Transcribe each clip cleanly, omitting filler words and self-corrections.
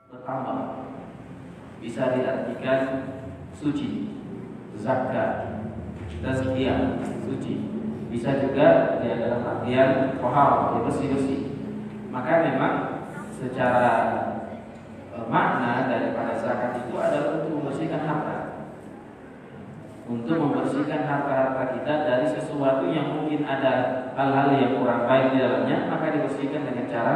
bertambah. Bisa diartikan suci, zakat, tazkiyah, suci. Bisa juga dia dalam artian tohar, bersih-bersih. Maka memang secara makna daripada zakat itu adalah untuk membersihkan harta. Untuk membersihkan harta-harta kita dari sesuatu yang mungkin ada hal-hal yang kurang baik di dalamnya, maka dibersihkan dengan cara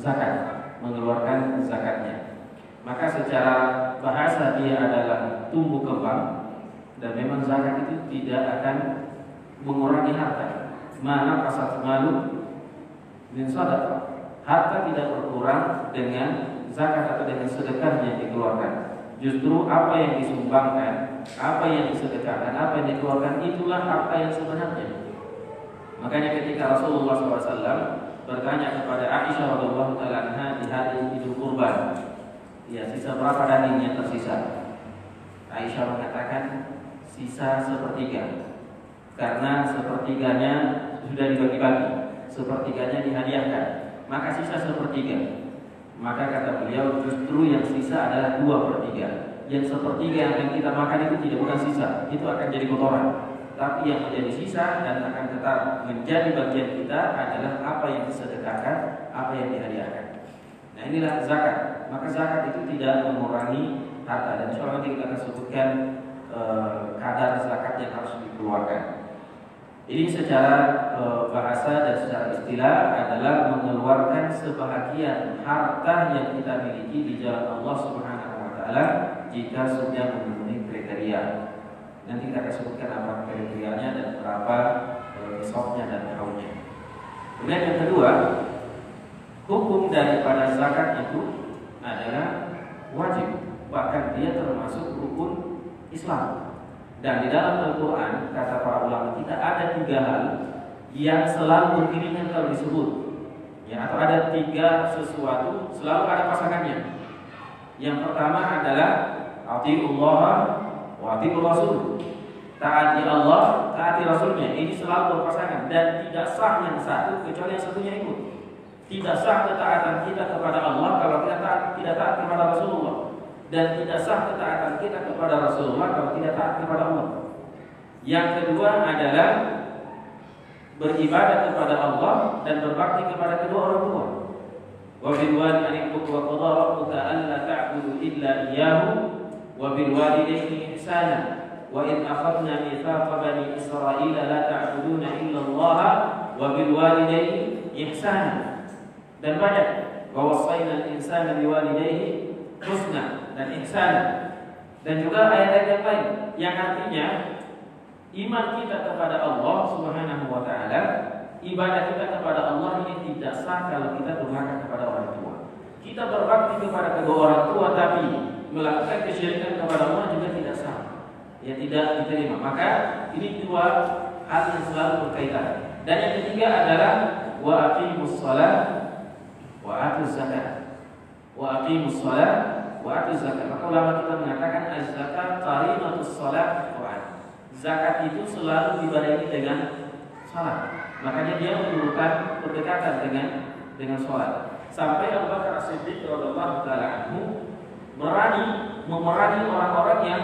zakat, mengeluarkan zakatnya. Maka secara bahasa dia adalah tumbuh kembang, dan memang zakat itu tidak akan mengurangi harta. Mana pasat malu min sadaqah. Harta tidak berkurang dengan zakat atau dengan sedekah yang dikeluarkan. Justru apa yang disumbangkan, apa yang disedekahkan, apa yang dikeluarkan, itulah harta yang sebenarnya. Makanya ketika Rasulullah SAW bertanya kepada Aisyah radhiyallahu taala anha di hari Idul Kurban, ya, sisa berapa daging yang tersisa? Aisyah mengatakan sisa sepertiga. Karena sepertiganya sudah dibagi-bagi, sepertiganya dihadiahkan, maka sisa sepertiga. Maka kata beliau, justru yang sisa adalah 2/3. Yang sepertiga yang akan kita makan itu tidak bukan sisa, itu akan jadi kotoran. Tapi yang menjadi sisa dan akan tetap menjadi bagian kita adalah apa yang disedekahkan, apa yang dihadiahkan. Nah, inilah zakat. Maka zakat itu tidak mengurangi harta, dan insya Allah nanti kita akan sebutkan kadar zakat yang harus dikeluarkan. Ini secara bahasa dan secara istilah adalah mengeluarkan sebahagian harta yang kita miliki di jalan Allah Subhanahu wa taala jika sudah memenuhi kriteria. Nanti kita akan sebutkan apa kriterianya dan berapa nisabnya dan tahunnya. Kemudian yang kedua, hukum daripada zakat itu adalah wajib, bahkan dia termasuk rukun Islam. Dan di dalam Al-Quran, kata para ulama kita, ada 3 hal yang selalu beriringan kalau disebut, ya, atau ada 3 sesuatu selalu ada pasangannya. Yang pertama adalah atiullah wa atiur rasul. Taati Allah, taati Rasulnya. Ini selalu berpasangan dan tidak sah yang satu kecuali yang satunya ikut. Tidak sah ketaatan kita kepada Allah kalau kita tidak taat kepada Rasulullah. Dan tidak sah ketaatan kita kepada Rasulullah kalau tidak taat kepada Allah. Yang kedua adalah beribadah kepada Allah dan berbakti kepada kedua orang tua. Wa bil walidayni wa qadha rabbuka alla ta'budu illa iyyahu wa bil walidayni ihsana wa in akhadna mithaqa bani Israila la ta'buduna illa Allah wa bil walidayni ihsana. Dan banyak wa wasaina al-insana biwalidayhi husna dan ihsan, dan juga ayat-ayat yang lain yang artinya iman kita kepada Allah Subhanahu wa taala, ibadah kita kepada Allah ini tidak sah kalau kita durhaka kepada orang tua. Kita berbakti kepada kedua orang tua tapi melakukan kesyirikan kepada Allah juga tidak sah, ya, tidak diterima. Maka ini 2 hal yang selalu berkaitan. Dan yang ketiga adalah wa aqimus shalah wa atuz zakat. Wa aqimus shalah wa atuz zakat. Maka ulama kita mengatakan az-zakat qarinatus shalah Quran. Zakat itu selalu dibarengi dengan salat. Makanya dia memerlukan berdekatan dengan salat. Sampai Abu Bakar As-Siddiq radhiyallahu taala anhu memerangi orang-orang yang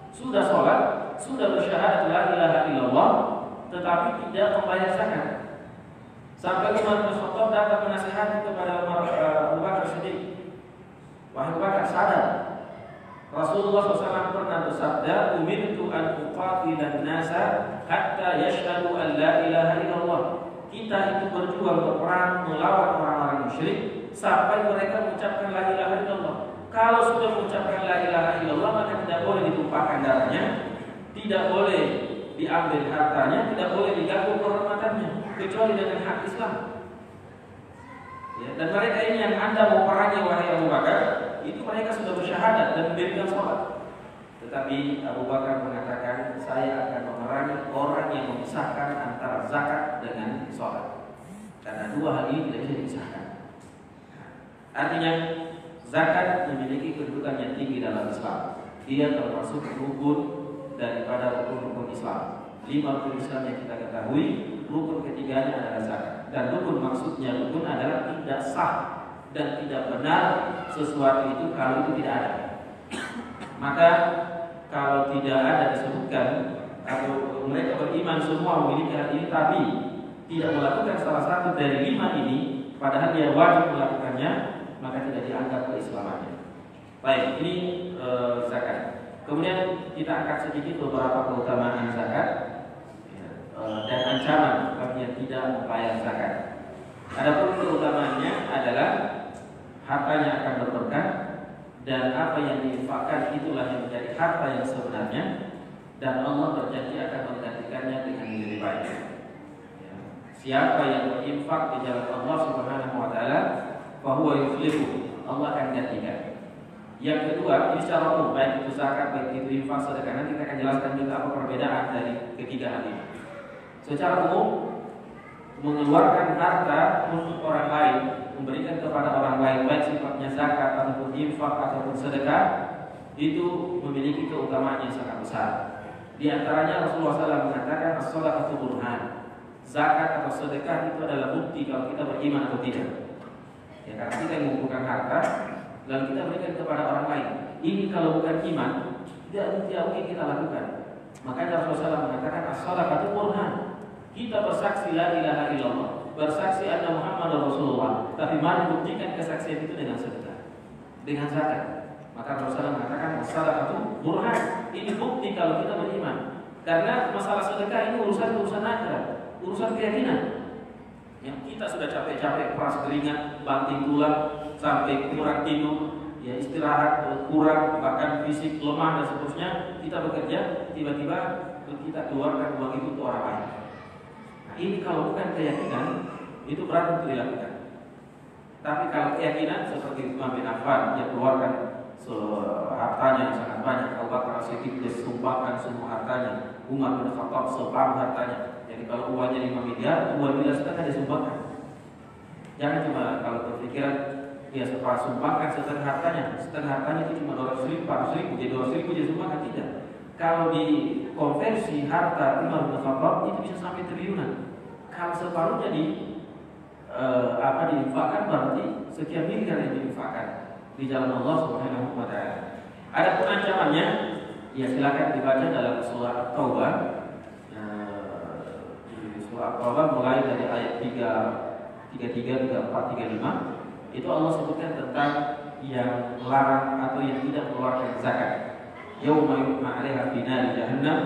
sudah salat, sudah bersyahadat la ilaha illallah, tetapi tidak membayar zakat. Sampai Umar bin Khattab datang menasihati kepada Abu Bakar As-Siddiq. Wahai Abu Bakar, sadar, Rasulullah SAW pernah bersabda, umirtu an uqatilan nasa hatta yashhadu an la ilaha illallah. Kita itu berjuang berperang melawan orang-orang musyrik sampai mereka mengucapkan la ilaha illallah. Kalau sudah mengucapkan la ilaha illallah, maka tidak boleh ditumpahkan darahnya, tidak boleh diambil hartanya, tidak boleh diganggu kehormatannya kecuali dengan hak Islam. Ya, dan mereka ini yang Anda mau perangi, wahai Abu Bakar, itu mereka sudah bersyahadat dan mendirikan sholat. Tetapi Abu Bakar mengatakan, saya akan memerangi orang yang memisahkan antara zakat dengan sholat, karena 2 hal ini tidak bisa dipisahkan. Artinya zakat memiliki kedudukan yang tinggi dalam Islam. Dia termasuk rukun daripada rukun-rukun Islam. 5 rukun Islam yang kita ketahui, rukun ketiganya adalah zakat. Dan rukun maksudnya, rukun adalah tidak sah dan tidak benar sesuatu itu kalau itu tidak ada. Maka kalau tidak ada disebutkan atau mereka beriman semua memiliki hal ini tapi tidak melakukan salah satu dari 5 ini, padahal dia wajib melakukannya, maka tidak dianggap keislamannya. Baik, ini zakat. Kemudian kita angkat sedikit beberapa keutamaan zakat dan ancaman bagi yang tidak membayar zakat. Adapun keutamaannya adalah hartanya akan berberkah dan apa yang diinfakkan itulah yang menjadi harta yang sebenarnya, dan Allah berjanji akan menggantikannya dengan yang lebih baik. Siapa yang berinfak di jalan Allah Subhanahu wa taala, fahuwa yuflihu, Allah akan gantikan. Yang kedua, ini secara umum, baik itu zakat, baik itu infak, sedekah. Nanti kita akan jelaskan juga apa perbedaan dari ketiga hal ini. Secara umum, mengeluarkan harta untuk orang lain, memberikan kepada orang lain, baik sifatnya zakat ataupun infak ataupun sedekah, itu memiliki keutamaan yang sangat besar. Di antaranya Rasulullah SAW mengatakan as-shadaqatu burhan. Zakat atau sedekah itu adalah bukti kalau kita beriman atau tidak. Ya, karena kita yang mengumpulkan harta lalu kita berikan kepada orang lain. Ini kalau bukan iman, tidak mungkin kita lakukan. Makanya Rasulullah SAW mengatakan as-shadaqatu burhan. Kita bersaksi la ilaha illallah, bersaksi anna Muhammad Rasulullah, tapi mari buktikan kesaksian itu dengan sedekah, dengan zakat. Maka Rasulullah mengatakan as-shadaqatu burhan. Ini bukti kalau kita beriman. Karena masalah sedekah ini urusan akhirat, urusan keyakinan. Yang kita sudah capek-capek peras keringat, banting tulang sampai kurang tidur, ya istirahat kurang, bahkan fisik lemah dan seterusnya, kita bekerja, tiba-tiba kita keluarkan uang itu untuk orang lain. Nah, ini kalau bukan keyakinan, itu berat untuk dilakukan. Tapi kalau keyakinan seperti Utsman bin Affan, dia keluarkan hartanya yang sangat banyak. Abu Bakar As-Siddiq dia sumbangkan semua hartanya. Umar bin Khattab separuh hartanya. Jadi kalau uangnya 5 miliar, 2 miliar setengah disumbangkan. Jangan cuma kalau berpikiran dia separuh sumbangkan setengah hartanya itu cuma 200 ribu, 400 ribu, jadi 200 ribu dia sumbangkan, tidak. Kalau dikonversi harta Umar bin Khattab itu bisa sampai triliunan. Kalau separuhnya diinfakkan, berarti sekian miliar yang diinfakkan di jalan Allah Subhanahu wa taala. Adapun ancamannya, ya silakan dibaca dalam surah Taubah. Surah Taubah mulai dari ayat 33, 34, 35. Itu Allah sebutkan tentang yang melarang atau yang tidak mengeluarkan zakat. Yauma yuhma 'alaiha fi nari jahannam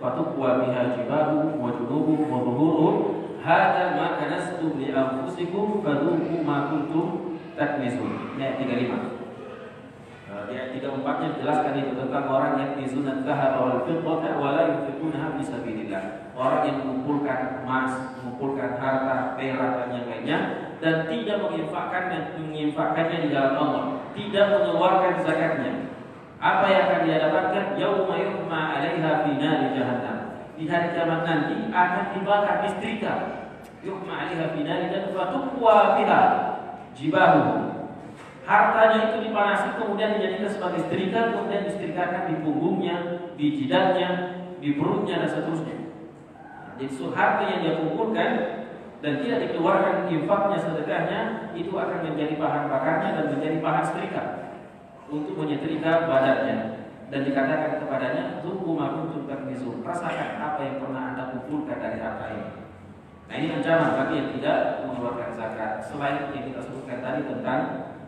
fatuqwa biha jibahuhum wa junubuhum wa dhuhuruhum hadza ma kanastum li anfusikum fadhuqu ma kuntum taknizun. Ayat 35. Di ayat 34-nya dijelaskan itu tentang orang yang yaknizuna dzahaba wal fiddata wa la yunfiqunaha fi sabilillah. Orang yang mengumpulkan emas, mengumpulkan harta, perak dan yang lainnya, dan tidak menginfakkannya di jalan Allah, tidak mengeluarkan zakatnya. Apa yang akan dia dapatkan? Yauma yuhma 'alaiha fi nari jahannam. Di hari kiamat nanti akan dibakar istrika. Yuhma 'alaiha fi nari jahannam fatuqwa biha jibahuhum. Hartanya itu dipanasi kemudian dijadikan sebagai setrika, kemudian disetrikakan di punggungnya, di jidatnya, di perutnya dan seterusnya. Jadi harta yang dia kumpulkan dan tidak dikeluarkan infaknya, sedekahnya, itu akan menjadi bahan bakarnya dan menjadi bahan setrika untuk menyetrika badannya. Dan dikatakan kepadanya, "Zuqu ma kuntum taknizun." Rasakan apa yang pernah Anda kumpulkan dari harta ini. Nah, ini ancaman bagi yang tidak mengeluarkan zakat. Selain yang kita sebutkan tadi tentang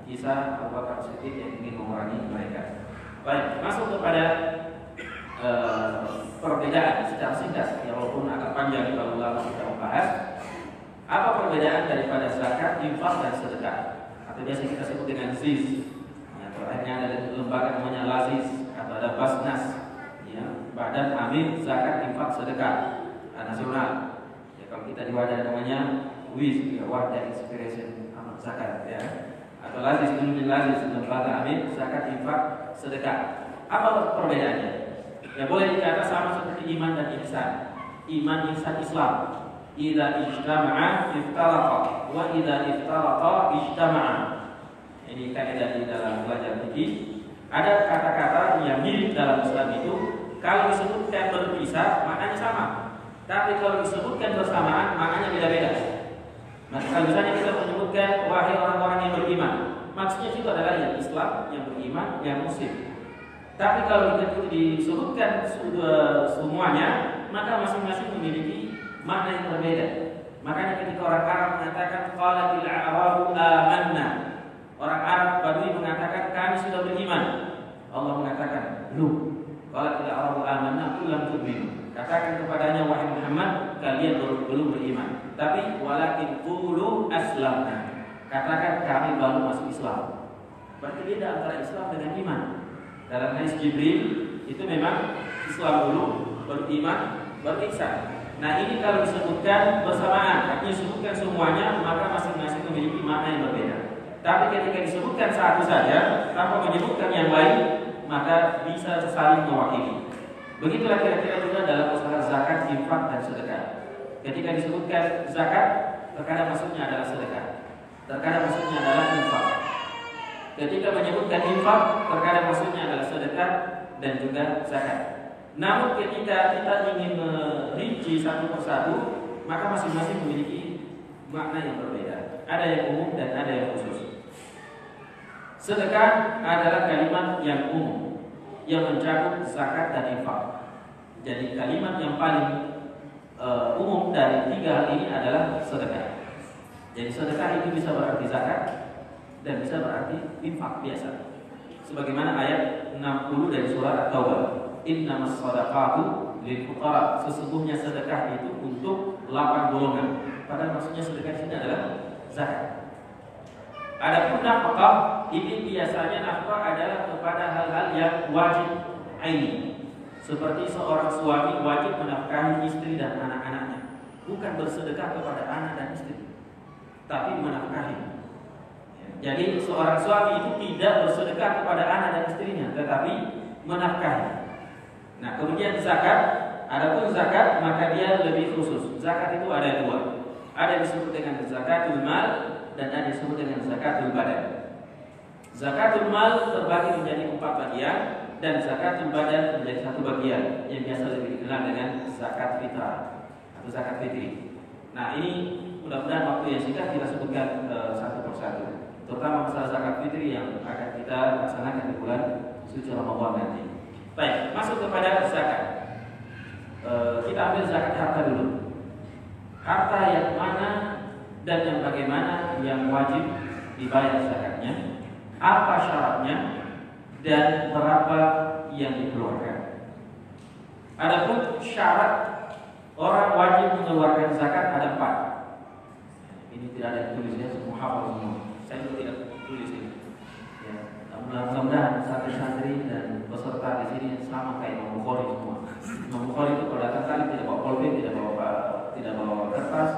kisah Abu Bakar As-Siddiq yang ingin mengurangi mereka. Baik, masuk kepada perbedaan secara singkat, ya walaupun agak panjang kalau ulama kita membahas. Apa perbedaan daripada zakat, infak dan sedekah? Atau biasa kita sebut dengan ZIS. Ya, terakhirnya ada lembaga namanya LAZIS atau ada Basnas, ya, Badan Amil Zakat Infak Sedekah Nasional. Ya, kalau kita di wadah namanya WIS, ya, Wadah Inspiration Amal Zakat, ya. Atau LAZIS, lembaga Amil Zakat Infak Sedekah. Apa perbedaannya? Ya boleh dikata sama seperti iman dan ihsan. Iman, ihsan, Islam. Idza ijtama'a iftaraqa wa idza iftaraqa ijtama'a. Ini kaidah di dalam belajar fikih. Ada kata-kata yang mirip dalam Islam itu, kalau disebutkan berpisah maknanya sama. Tapi kalau disebutkan bersamaan maknanya beda-beda. Nah, kalau misalnya kita menyebutkan wahai orang-orang yang beriman, maksudnya itu adalah yang Islam, yang beriman, yang Muslim. Tapi kalau itu disebutkan semuanya, maka masing-masing memiliki makna yang berbeda. Makanya ketika orang Arab mengatakan qalatil a'rabu amanna, orang Arab Badui mengatakan kami sudah beriman. Allah mengatakan, "Lu, qalatil a'rabu amanna qul lam tu'minu." Katakan kepadanya, wahai Muhammad, kalian belum beriman. Tapi walakin qulu aslamna. Katakan kami baru masuk Islam. Berarti beda antara Islam dengan iman. Dalam hadis Jibril itu memang Islam dulu, baru iman, baru ihsan. Nah ini kalau disebutkan bersamaan, artinya disebutkan semuanya, maka masing-masing memiliki makna yang berbeda. Tapi ketika disebutkan satu saja, tanpa menyebutkan yang lain, maka bisa saling mewakili. Begitulah kira-kira juga dalam masalah zakat, infak, dan sedekah. Ketika disebutkan zakat, terkadang maksudnya adalah sedekah, terkadang maksudnya adalah infak. Ketika menyebutkan infak, terkadang maksudnya adalah sedekah dan juga zakat. Namun ketika kita ingin merinci satu persatu, maka masing-masing memiliki makna yang berbeda. Ada yang umum dan ada yang khusus. Sedekah adalah kalimat yang umum, yang mencakup zakat dan infak. Jadi kalimat yang paling umum dari tiga hal ini adalah sedekah. Jadi sedekah itu bisa berarti zakat dan bisa berarti infak biasa. Sebagaimana ayat 60 dari surah At-Taubah, innamas shadaqatu lil fuqara, sesungguhnya sedekah itu untuk 8 golongan. Padahal maksudnya sedekah di sini adalah zakat. Adapun nafkah, ini biasanya nafkah adalah kepada hal-hal yang wajib aini. Seperti seorang suami wajib menafkahi istri dan anak-anaknya. Bukan bersedekah kepada anak dan istri, tapi menafkahi. Jadi seorang suami itu tidak bersedekah kepada anak dan istrinya, tetapi menafkahi. Nah kemudian zakat, adapun zakat maka dia lebih khusus. Zakat itu ada dua. Ada yang disebut dengan zakatul mal dan ada yang disebut dengan zakatul badan. Zakatul mal terbagi menjadi 4 bagian dan zakatul badan menjadi 1 bagian yang biasa lebih dikenal dengan zakat fitrah atau zakat fitri. Nah ini mudah-mudahan waktu yang singkat kita sebutkan satu persatu, terutama masalah zakat fitri yang akan kita laksanakan di bulan suci Ramadan nanti. Baik, masuk kepada zakat. Kita ambil zakat harta dulu. Harta yang mana dan yang bagaimana yang wajib dibayar zakatnya, apa syaratnya, dan berapa yang dikeluarkan. Adapun syarat orang wajib mengeluarkan zakat ada 4. Ini tidak ada tulisnya, semua hafal semua. Saya juga tidak tulis ini. Ya, mudah-mudahan santri-santri dan peserta di sini sama kayak Imam Bukhari semua. Imam Bukhari itu kalau datang kali tidak bawa pulpen, tidak bawa kertas.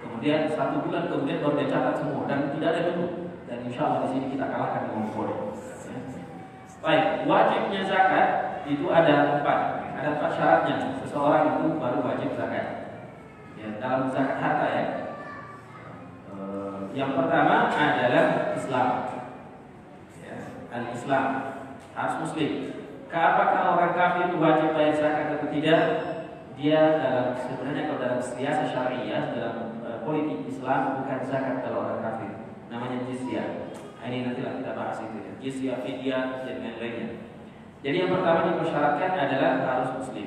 Kemudian 1 bulan kemudian baru dia catat semua dan tidak ada dulu. Dan insya Allah di sini kita kalahkan Imam Bukhari. Ya. Baik, wajibnya zakat itu ada 4. Ada 4 syaratnya. Seseorang itu baru wajib zakat. Ya, dalam zakat harta ya. Yang pertama adalah Islam. Ya, al-Islam harus Muslim. Apakah orang kafir wajib bayar zakat atau tidak? Dia sebenarnya kalau dalam siasat syariah, dalam politik Islam bukan zakat kalau orang kafir. Namanya jizyah. Ini nantilah kita bahas itu ya. Jizyah, fidyah dan lain-lainnya. Jadi yang pertama dipersyaratkan adalah harus Muslim.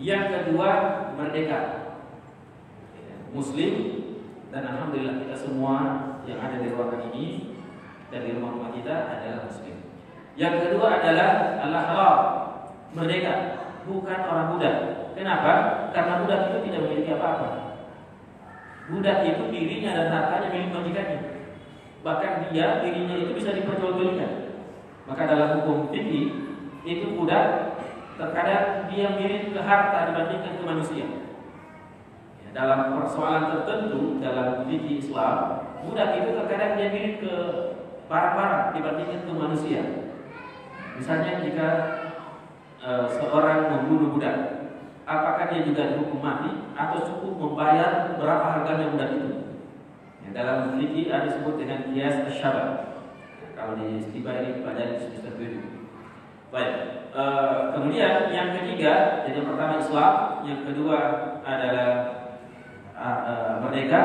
Yang kedua merdeka. Muslim, dan alhamdulillah kita semua yang ada di ruangan ini dan di rumah-rumah kita adalah Muslim. Yang kedua adalah al-halal, merdeka, bukan orang budak. Kenapa? Karena budak itu tidak memiliki apa-apa. Budak itu dirinya dan hartanya milik majikannya. Bahkan dirinya itu bisa diperjualbelikan. Maka dalam hukum fikih itu budak terkadang dia mirip ke harta dibandingkan ke manusia. Ya, dalam persoalan tertentu dalam fikih Islam, budak itu terkadang dia mirip ke barang-barang dibandingkan ke manusia. Misalnya jika seorang membunuh budak, apakah dia juga dihukum mati atau cukup membayar berapa harganya budak itu? Ya, dalam fikih ada disebut dengan qiyas asy-syabah. Kalau di istilah ini pelajari semester 7. Baik. Kemudian yang ketiga, jadi yang pertama Islam, yang kedua adalah merdeka,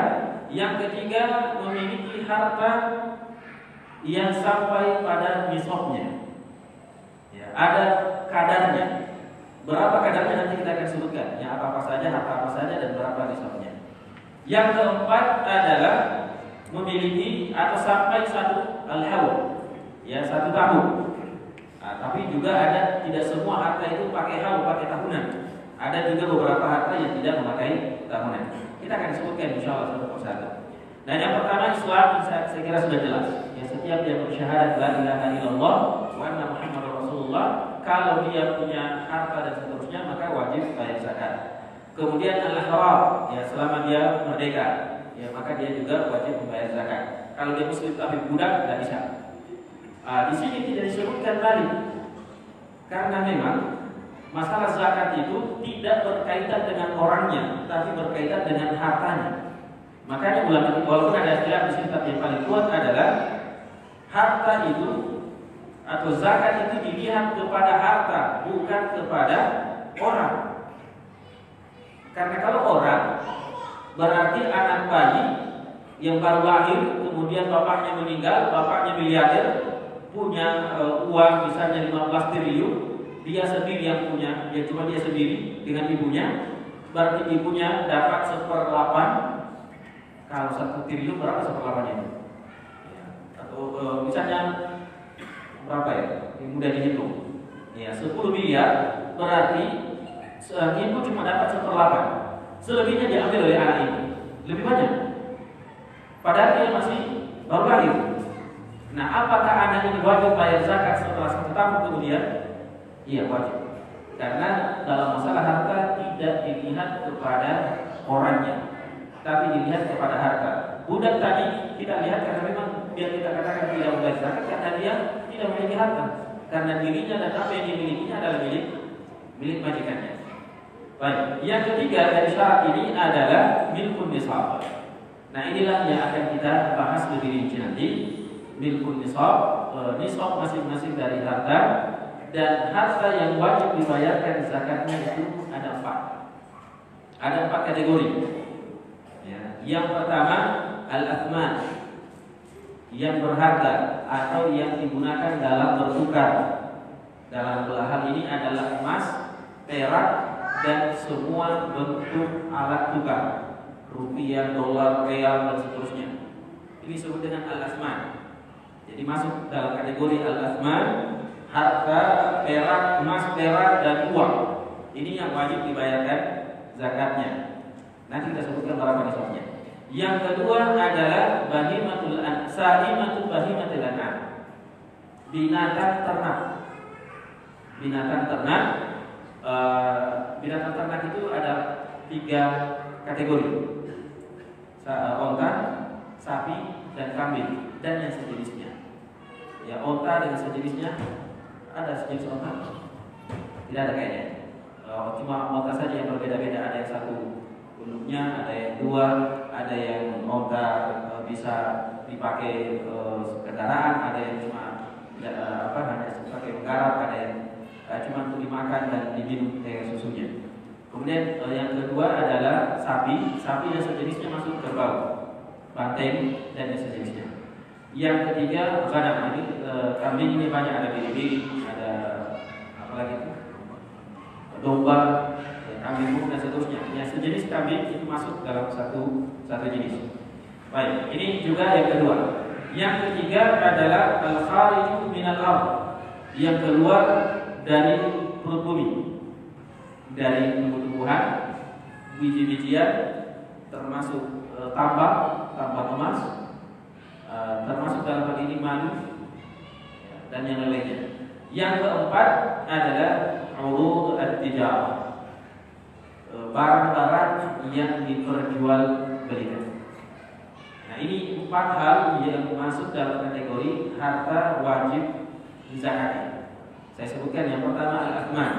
yang ketiga memiliki harta yang sampai pada nisabnya. Ya, ada kadarnya. Berapa kadarnya nanti kita akan sebutkan. Ya, apa saja, apa saja dan berapa nisabnya. Yang keempat adalah memiliki atau sampai satu al-hawl, ya, 1 tahun. Nah, tapi juga ada tidak semua harta itu pakai haul, pakai tahunan. Ada juga beberapa harta yang tidak memakai tahunan. Kita akan sebutkan insyaallah satu persatu. Dan yang pertama Islam, saya kira sudah jelas. Ya, setiap yang bersyahadat la ilaha illallah wa anna Muhammadar Rasulullah, kalau dia punya harta dan seterusnya maka wajib bayar zakat. Kemudian al-haram, ya, selama dia merdeka, ya, maka dia juga wajib membayar zakat. Kalau dia muslim tapi budak tidak bisa. Di sini tidak disebutkan tadi, karena memang masalah zakat itu tidak berkaitan dengan orangnya, tapi berkaitan dengan hartanya. Makanya ulama, walaupun ada istilah di sini, tapi yang paling kuat adalah harta itu atau zakat itu dilihat kepada harta, bukan kepada orang. Karena kalau orang berarti anak bayi yang baru lahir, kemudian bapaknya meninggal, bapaknya miliarder, punya uang misalnya 15 triliun, dia sendiri yang punya, ya cuma dia sendiri dengan ibunya, berarti ibunya dapat 1/8. Kalau 1 triliun berapa 1/8-nya? Ya. Atau misalnya berapa ya? Yang mudah dihitung. Ya, 10 miliar berarti ibu cuma dapat 1/8. Selebihnya diambil oleh anak ini. Lebih banyak. Padahal dia masih baru lahir. Nah, apakah anak ini wajib bayar zakat setelah 1 tahun kemudian? Iya, wajib. Karena dalam masalah harta tidak dilihat kepada orangnya, tapi dilihat kepada harta. Budak tadi kita lihat karena memang biar kita katakan tidak membayar zakat karena dia tidak memiliki harta. Karena dirinya dan apa yang dimilikinya adalah milik majikannya. Baik, yang ketiga dari syarat ini adalah milkun nisab. Nah, inilah yang akan kita bahas lebih rinci nanti. Milkun nisab, nisab masing-masing dari harta, dan harta yang wajib dibayarkan zakatnya itu ada 4. Ada 4 kategori. Ya. Yang pertama al-athman, yang berharga atau yang digunakan dalam bertukar. Dalam hal ini adalah emas, perak, dan semua bentuk alat tukar, rupiah, dolar, real, dan seterusnya. Ini disebut dengan al-athman. Jadi masuk dalam kategori al-athman, harta, perak, emas, perak, dan uang. Ini yang wajib dibayarkan zakatnya. Nanti kita sebutkan berapa nisabnya. Yang kedua adalah bahimatul sa'imatul bahimatul an'am, binatang ternak. Binatang ternak, binatang ternak itu ada 3 kategori: onta, sapi, dan kambing, dan yang sejenisnya. Ya, onta dengan sejenisnya. Ada sejenis onta? Tidak ada kayaknya. Cuma onta saja yang berbeda-beda. Ada yang 1 gunungnya, ada yang 2, ada yang onta bisa dipakai kendaraan, ada yang cuma hanya sebagai menggarap, ada yang cuma untuk dimakan dan diminum susunya. Kemudian yang kedua adalah sapi dan sejenisnya masuk kerbau, banteng, dan yang sejenisnya. Yang ketiga ghanam. Ini kambing ini banyak, ada biri-biri, ada apa lagi itu? Domba, kambing dan seterusnya. Yang sejenis kambing itu masuk dalam satu jenis. Baik, ini juga yang kedua. Yang ketiga adalah al-khariju minal ardh, yang keluar dari perut bumi, dari tumbuh-tumbuhan, biji-bijian, termasuk tambang emas, termasuk dalam hal ini madu, dan yang lainnya. Yang keempat adalah urud at-tijarah, barang-barang yang diperjualbelikan. Nah, ini 4 hal yang masuk dalam kategori harta wajib dizakati. Saya sebutkan yang pertama al-athman.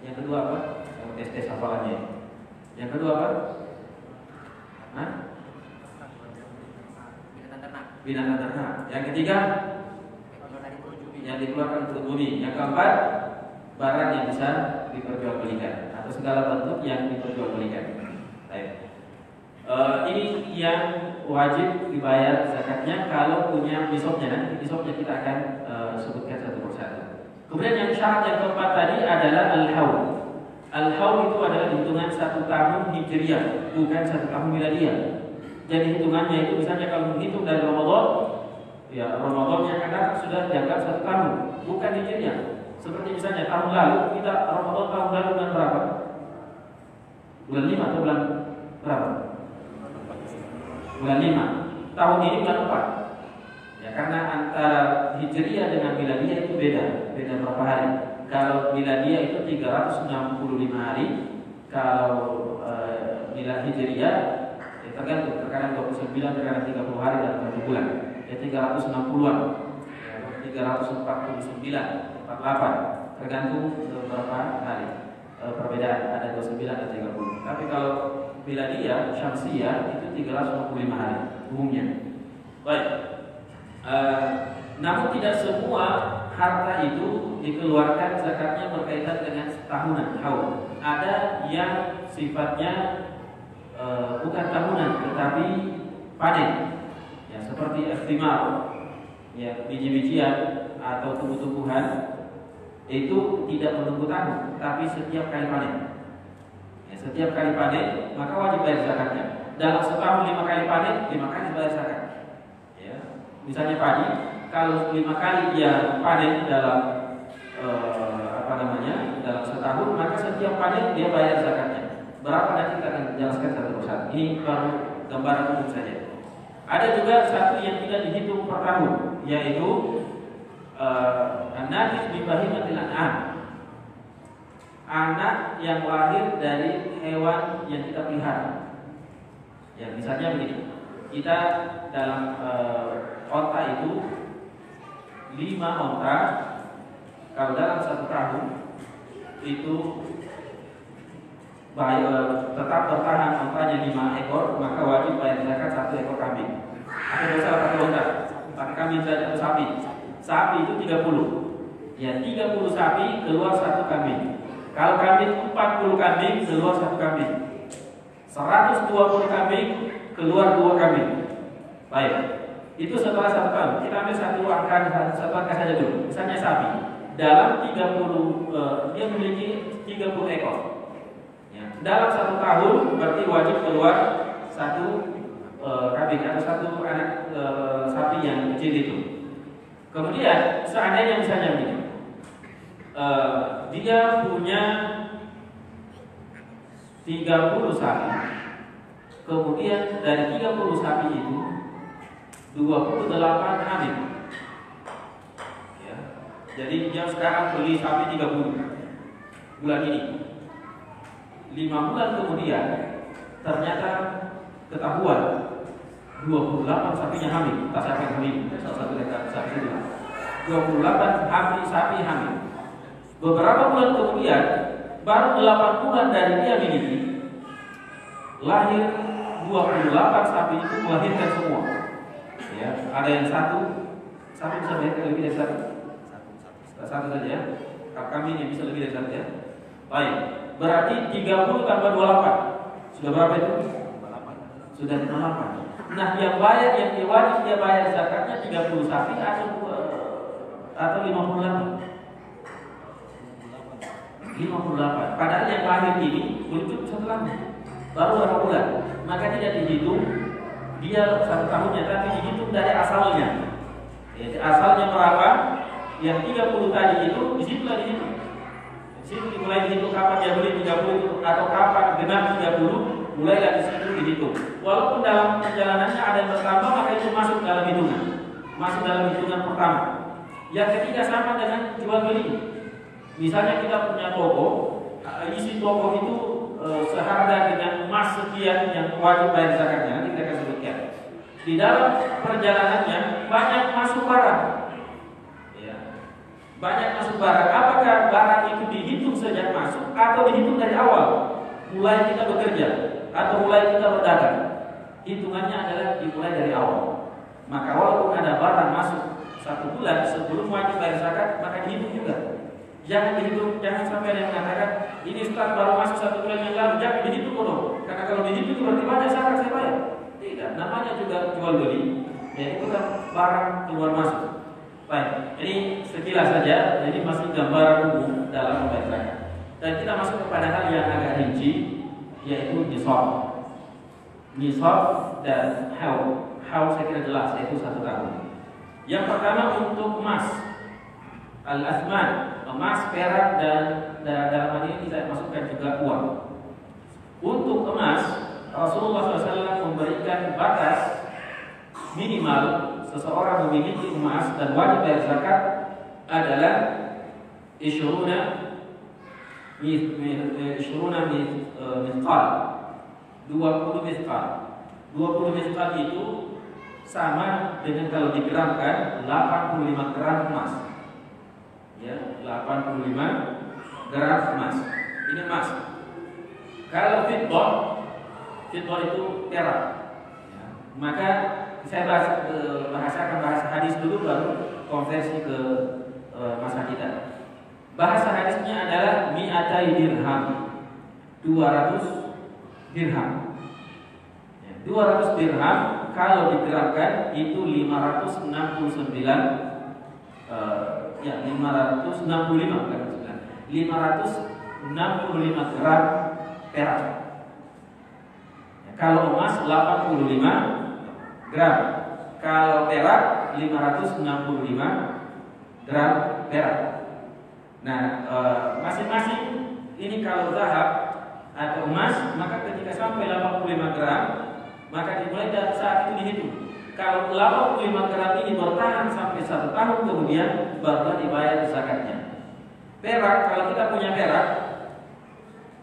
Yang kedua apa? Saya mau tes hafalannya. Yang kedua apa? Binatang ternak. Yang ketiga yang dikeluarkan perut bumi. Yang keempat barang yang bisa diperjualbelikan atau segala bentuk yang diperjualbelikan. Baik. Ini yang wajib dibayar zakatnya kalau punya nisabnya. Nanti nisabnya kita akan sebutkan satu persatu. Kemudian yang syarat yang keempat tadi adalah al-haul. Al-haul itu adalah hitungan 1 tahun hijriah, bukan 1 tahun miladiah. Jadi hitungannya itu misalnya kalau menghitung dari Ramadan, ya Ramadan yang akan datang sudah dianggap 1 tahun, bukan hijriah. Seperti misalnya tahun lalu kita Ramadan tahun lalu bulan berapa? Bulan 5 atau bulan berapa? Bulan 5. Tahun ini bulan 4. Ya karena antara hijriah dengan miladiah itu beda berapa hari. Kalau miladiah itu 365 hari, kalau milad hijriah ya tergantung, terkadang 29, terkadang 30 hari dalam 1 bulan. Ya 360-an, 349, 48, tergantung berapa hari. Perbedaan ada 29 dan 30. Tapi kalau miladiah syamsiah itu 365 hari umumnya. Baik. Namun tidak semua harta itu dikeluarkan zakatnya berkaitan dengan tahunan, haul. Ada yang sifatnya bukan tahunan tetapi panen. Ya, seperti estimar, ya biji-bijian atau tumbuh-tumbuhan itu tidak menunggu tahun, tapi setiap kali panen. Ya, setiap kali panen maka wajib bayar zakatnya. Dalam setahun 5 kali panen, 5 kali bayar zakat. Ya, misalnya padi, kalau 5 kali dia panen dalam dalam setahun, maka setiap panen dia bayar zakatnya. Berapa nanti kita akan jelaskan satu persatu. Ini baru gambaran umum saja. Ada juga satu yang tidak dihitung per tahun, yaitu an-najis bi bahimatil an'am. Anak yang lahir dari hewan yang kita pelihara. Ya, misalnya begini. Kita dalam onta itu 5 onta. Kalau dalam 1 tahun itu tetap bertahan ontanya 5 ekor, maka wajib bayar zakat 1 ekor kambing. Atau salah 1 onta, pakai kambing saja atau sapi. Sapi itu 30. Ya, 30 sapi keluar 1 kambing. Kalau kambing 40 kambing keluar 1 kambing. 120 kambing keluar 2 kambing. Baik. Itu setelah 1 tahun. Kita ambil satu angka saja dulu. Misalnya sapi dalam 30 dia memiliki 30 ekor. Ya, dalam 1 tahun berarti wajib keluar 1 kambing atau 1 anak sapi yang kecil itu. Kemudian seandainya misalnya begini, dia punya 30 sapi. Kemudian dari 30 sapi itu 28 hamil. Ya. Jadi dia sekarang beli sapi 30 bulan ini. 5 bulan kemudian ternyata ketahuan 28 sapinya hamil. Tak siapa yang hamil, salah satu sapi itu. 28 sapi hamil. Beberapa bulan kemudian, baru 8 bulan dari dia miliki, lahir 28 sapi itu melahirkan semua. Ya, ada yang satu bisa melahirkan lebih dari satu saja ya. Kami yang bisa lebih dari 1 ya. Baik, berarti 30 tambah 28 sudah berapa itu? Sudah 58. Nah, yang wajib dia bayar zakatnya 30 sapi atau 58. 58. Padahal yang lahir ini belum cukup 1 tahun, baru berapa bulan. Maka tidak dihitung dia 1 tahunnya, tapi dihitung dari asalnya. Jadi asalnya berapa? Yang 30 tadi itu disitulah dihitung. Di situ dimulai dihitung kapan dia beli 30 atau kapan genap 30, mulai dari situ dihitung. Walaupun dalam perjalanannya ada yang bertambah, maka itu masuk dalam hitungan pertama. Yang ketiga sama dengan jual beli. Misalnya kita punya toko, isi toko itu seharga dengan emas sekian yang wajib bayar zakatnya. Nanti kita akan sebutkan. Di dalam perjalanannya banyak masuk barang, ya. Banyak masuk barang. Apakah barang itu dihitung sejak masuk atau dihitung dari awal? Mulai kita bekerja atau mulai kita berdagang? Hitungannya adalah dimulai dari awal. Maka walaupun ada barang masuk 1 bulan sebelum wajib bayar zakat, maka dihitung juga. Jangan dihitung, jangan sampai ada yang mengatakan ini Ustaz baru masuk 1 bulan yang lalu, jangan dihitung dong. Karena kalau begitu berarti banyak syarat saya bayar. Tidak, namanya juga jual beli. Ya itu kan barang keluar masuk. Baik, ini sekilas saja. Jadi masih gambaran umum dalam membayar zakat. Dan kita masuk kepada hal yang agak rinci, yaitu nisab. Nisab dan haul. Haul saya kira jelas, yaitu 1 tahun. Yang pertama untuk emas, al-asman, emas, perak, dan dalam hal ini saya masukkan juga uang. Untuk emas, Rasulullah SAW memberikan batas minimal seseorang memiliki emas dan wajib bayar zakat adalah isyruna mithqal, 20 mithqal. 20 mithqal itu sama dengan kalau digramkan 85 gram emas. Ya, 85 gram emas. Ini emas. Kalau fiddah itu perak. Ya, maka saya bahasakan bahasa hadis dulu baru konversi ke masa kita. Bahasa hadisnya adalah mi'atai dirham, 200 dirham. Ya, 200 dirham kalau diterapkan itu 565 kan, 565 gram perak. Ya, kalau emas 85 gram, kalau perak 565 gram perak. Nah, masing-masing ini kalau zahab atau emas, maka ketika sampai 85 gram, maka dimulai dari saat itu dihitung. Kalau 85 gram ini bertahan sampai 1 tahun kemudian, barulah dibayar zakatnya. Perak, kalau kita punya perak,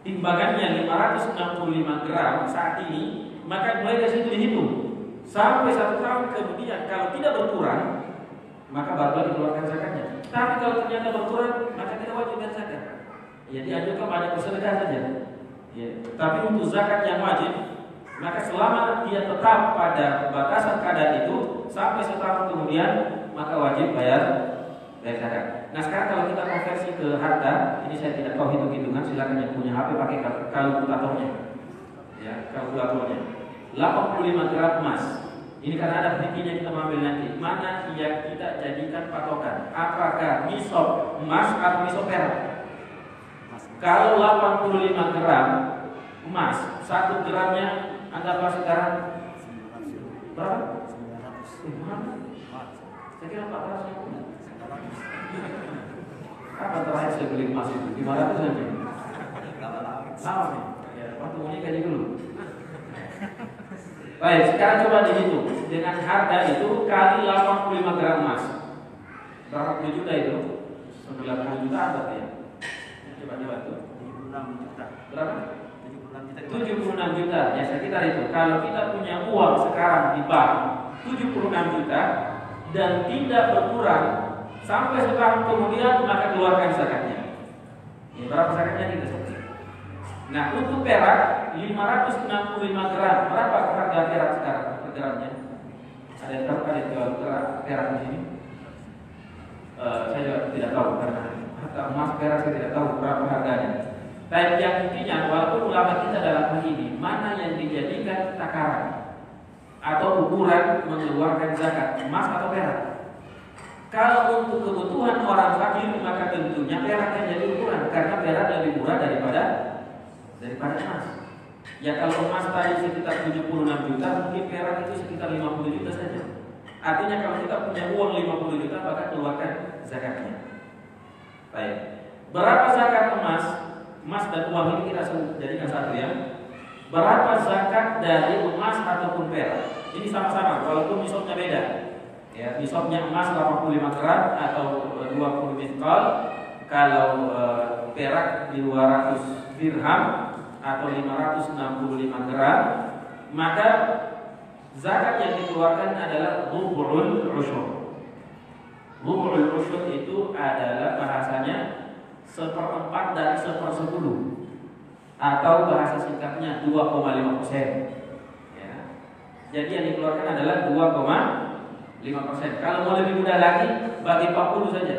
timbangannya 565 gram saat ini, maka mulai dari situ dihitung sampai 1 tahun kemudian. Kalau tidak berkurang, maka barulah dikeluarkan zakatnya. Tapi kalau ternyata berkurang, maka tidak wajib bayar zakat. Ya, dianjurkan banyak bersedekah saja. Ya, tapi untuk zakat yang wajib, maka selama dia tetap pada batasan kadar itu sampai 1 tahun kemudian, maka wajib bayar zakat. Nah sekarang kalau kita konversi ke harta, ini saya tidak tahu hitung-hitungan, silakan yang punya HP pakai kalkulatornya. Ya, kalkulatornya. 85 gram emas. Ini karena ada fikihnya kita ambil nanti. Mana yang kita jadikan patokan? Apakah nisab emas atau nisab perak? Kalau 85 gram emas, 1 gramnya anggaplah sekarang berapa? 900. Saya kira 400. Kapan terakhir saya beli emas itu? 500 saja. Lama nih. Ya, waktu ini kaji dulu. Baik, sekarang coba dihitung dengan harga itu kali 85 gram emas. Berapa puluh juta itu? 90 juta berarti ya? Coba tuh. 76 juta. Berapa? 76 juta. Ya sekitar itu. Kalau kita punya uang sekarang di bank 76 juta dan tidak berkurang sampai setahun kemudian, maka keluarkan zakatnya. Ini berapa zakatnya kita sebut. Nah untuk perak 565 gram. Berapa harga perak sekarang per gramnya? Ada yang tahu? Ada yang jual perak di sini? Saya juga tidak tahu karena harga emas perak saya tidak tahu berapa harganya. Tapi yang intinya walaupun ulama kita dalam hal ini mana yang dijadikan takaran atau ukuran mengeluarkan zakat, emas atau perak? Kalau untuk kebutuhan orang fakir maka tentunya perak yang jadi ukuran karena perak lebih murah daripada emas. Ya kalau emas tadi sekitar 76 juta, mungkin perak itu sekitar 50 juta saja. Artinya kalau kita punya uang 50 juta maka keluarkan zakatnya. Baik. Berapa zakat emas? Emas dan uang ini kita jadikan satu ya. Berapa zakat dari emas ataupun perak? Ini sama-sama walaupun nisabnya beda. Ya, nisabnya emas 85 gram atau 20 mithqal. Kalau perak 200 dirham atau 565 gram, maka zakat yang dikeluarkan adalah rubu'ul usyur. Rubu'ul usyur itu adalah bahasanya 1/4 dari 1/10 atau bahasa singkatnya 2,5%. Ya. Jadi yang dikeluarkan adalah 2,5%. Kalau mau lebih mudah lagi, bagi 40 saja.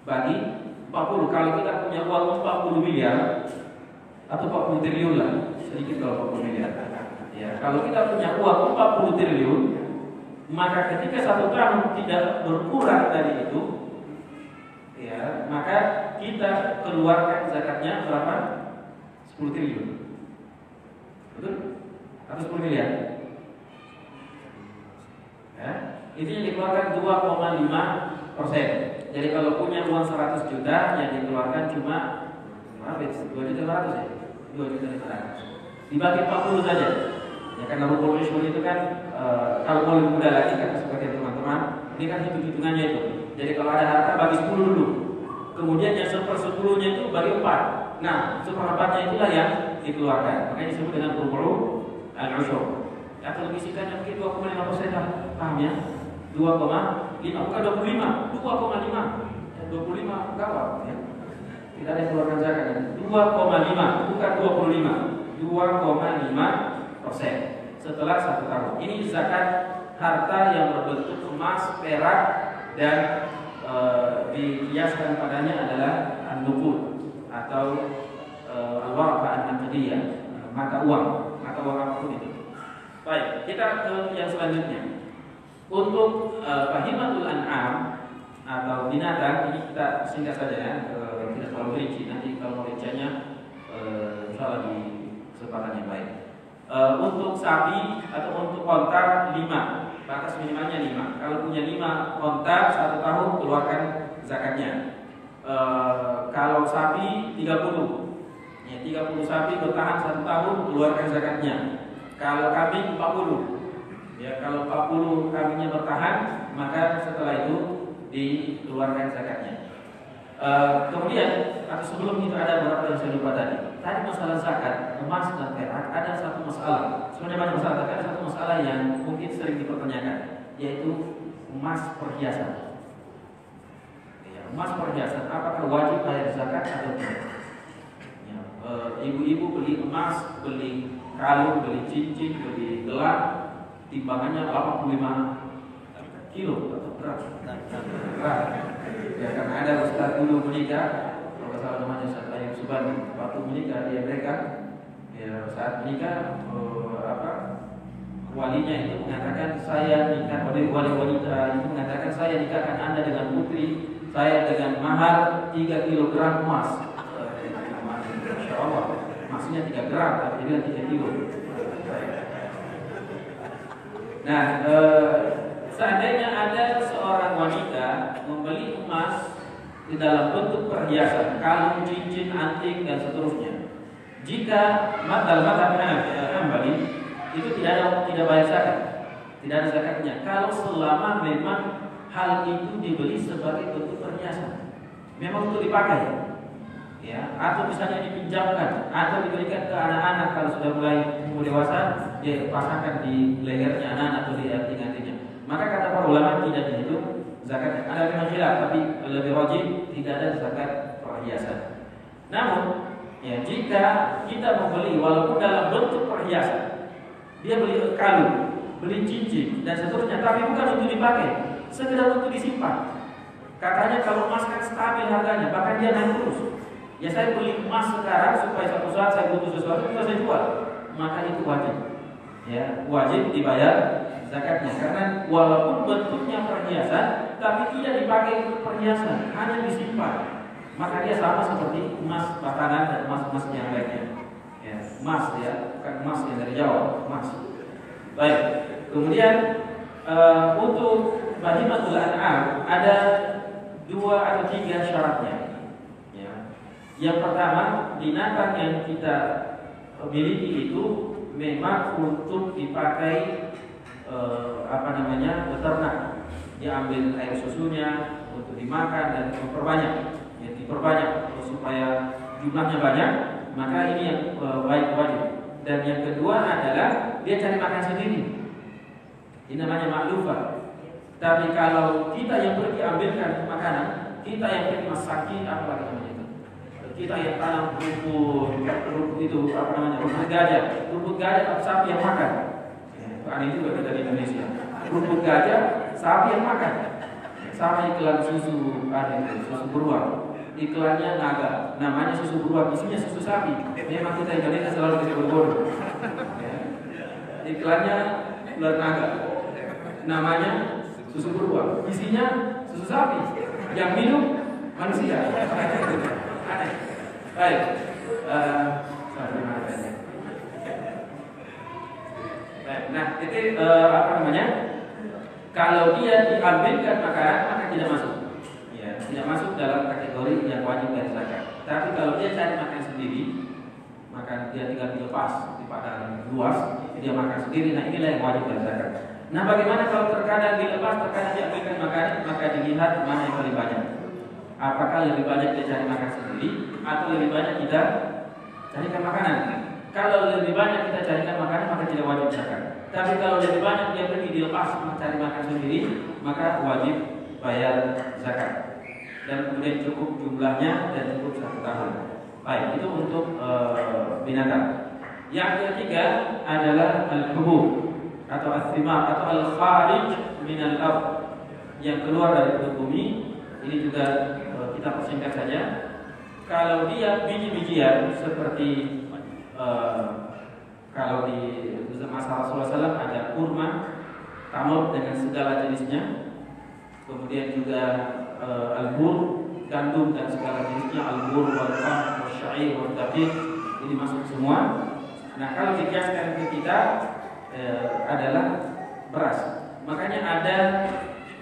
Bagi 40. Kalau kita punya uang 40 miliar, atau 40 triliun lah, sedikit kalau 40 miliar. Ya, kalau kita punya uang 40 triliun, maka ketika 1 tahun tidak berkurang dari itu, ya, maka kita keluarkan zakatnya berapa? 10 triliun. Betul? Atau 10 miliar? Ya, itu yang dikeluarkan 2,5%. Jadi kalau punya uang 100 juta, yang dikeluarkan cuma berapa? 2.500.000 ya? 2.500.000. Dibagi 40 saja. Ya, karena rukun Ishbul itu kan kalau mau lebih mudah lagi kata sebagian teman-teman, ini kan hitung-hitungannya itu. Jadi kalau ada harta bagi 10 dulu. Kemudian yang 1/10-nya itu bagi 4. Nah, 1/4-nya itulah yang dikeluarkan. Makanya disebut dengan rukun al-usyur. Atau lebih singkatnya mungkin 2,5% lah. Paham ya? 2,5 bukan 25, 2,5. 25 gawat ya. Tidak ada yang keluarkan zakat. 2,5 bukan 25. 2,5% setelah 1 tahun. Ini zakat harta yang berbentuk emas, perak dan dikiaskan padanya adalah an-nuqud atau al-warqah an-naqdiyah, mata uang apapun itu. Baik, kita ke yang selanjutnya. Untuk bahimatul an'am atau binatang, ini kita singkat saja ya, tidak terlalu rinci. Nanti kalau mau rinciannya insyaallah di kesempatan yang baik. Untuk sapi atau untuk onta 5, batas minimalnya 5. Kalau punya 5 onta 1 tahun keluarkan zakatnya. Kalau sapi 30, ya 30 sapi bertahan 1 tahun keluarkan zakatnya. Kalau kambing 40, ya kalau 40 kambingnya bertahan, maka setelah itu dikeluarkan zakatnya. Kemudian atau sebelum itu ada beberapa yang saya lupa tadi. Tadi masalah zakat emas dan perak, ada satu masalah. Sebenarnya banyak masalah, tapi ada satu masalah yang mungkin sering dipertanyakan, yaitu emas perhiasan. Ya, emas perhiasan, apakah wajib bayar zakat atau tidak? Ya, ibu-ibu beli emas, beli kalung, beli cincin, beli gelang, timbangannya 85 kilo atau berat. Ya, karena ada ustaz dulu menikah, kalau salah namanya Ustaz Ayub Subhan, waktu menikah di Amerika, ya saat menikah walinya itu mengatakan saya nikah, wali wanita itu mengatakan saya nikahkan Anda dengan putri saya dengan mahar 3 kilogram emas. Masya Allah, maksudnya 3 gram, tapi dia 3 kilo. Nah, seandainya ada seorang wanita membeli emas di dalam bentuk perhiasan, kalung, cincin, anting dan seterusnya, jika dalam mazhab Hambali itu tidak bayar zakat, tidak ada zakatnya. Kalau selama memang hal itu dibeli sebagai bentuk perhiasan, memang untuk dipakai, ya, atau misalnya dipinjamkan, atau diberikan ke anak-anak kalau sudah mulai umur dewasa, dia pasangkan di lehernya anak atau di anting-antingnya. Maka kata para ulama tidak dihitung zakatnya. Ada memang khilaf, tapi lebih wajib tidak ada zakat perhiasan. Namun, ya, jika kita membeli walaupun dalam bentuk perhiasan, dia beli kalung, beli cincin dan seterusnya, tapi bukan untuk dipakai, sekedar untuk disimpan. Katanya kalau emas kan stabil harganya, bahkan dia naik terus. Ya saya beli emas sekarang supaya suatu saat saya butuh sesuatu, bisa saya jual, maka itu wajib. Ya, wajib dibayar zakatnya, karena walaupun bentuknya perhiasan, tapi tidak dipakai untuk perhiasan, hanya disimpan, maka dia sama seperti emas bakaran dan emas-emas yang lainnya. Ya, emas ya, bukan emas yang dari Jawa, emas. Baik, kemudian untuk bahimatul an'am ada 2 atau 3 syaratnya. Ya. Yang pertama, binatang yang kita miliki itu memang untuk dipakai beternak. Diambil air susunya untuk dimakan dan diperbanyak supaya jumlahnya banyak, maka ini yang wajib. Dan yang kedua adalah dia cari makan sendiri. Ini namanya maklufah. Tapi kalau kita yang pergi ambilkan makanan, kita yang pergi masaki, apa lagi namanya itu? Kita yang tanam rumput itu rumput gajah atau sapi yang makan. Aneh juga kita di Indonesia. Rumput gajah, sapi yang makan. Sama iklan susu beruang. iklannya naga, namanya susu beruang, isinya susu sapi. Memang kita Indonesia selalu disebut bodoh. Ya. Iklannya ular naga, namanya susu beruang, isinya susu sapi. Yang minum manusia. Aneh. Baik. Nah, itu apa namanya? Kalau dia diambilkan makanan, maka tidak masuk. Ya, tidak masuk dalam kategori yang wajib bayar zakat. Tapi kalau dia cari makan sendiri, maka dia tinggal dilepas di padang luas, dia makan sendiri. Nah, inilah yang wajib bayar zakat. Nah, bagaimana kalau terkadang dilepas, terkadang diambilkan makanan, maka dilihat mana yang paling banyak. Apakah lebih banyak dia cari makan sendiri, atau lebih banyak kita carikan makanan? Kalau lebih banyak kita carikan makanan, maka tidak wajib zakat. Tapi kalau lebih banyak dia pergi dilepas mencari makan sendiri, maka wajib bayar zakat. Dan kemudian cukup jumlahnya dan cukup 1 tahun. Baik, itu untuk binatang. Yang ketiga adalah al-hubub atau al-thimar atau al-kharij minal ardh, yang keluar dari perut bumi. Ini juga kita persingkat saja. Kalau dia biji-bijian seperti kalau di masa Rasulullah SAW ada kurma, tamur dengan segala jenisnya, kemudian juga al-bur, gandum dan segala jenisnya, al-bur, wal-qamh, wal-sya'ir, wal-daqiq, ini masuk semua. Nah, kalau dikiaskan ke kita adalah beras. Makanya ada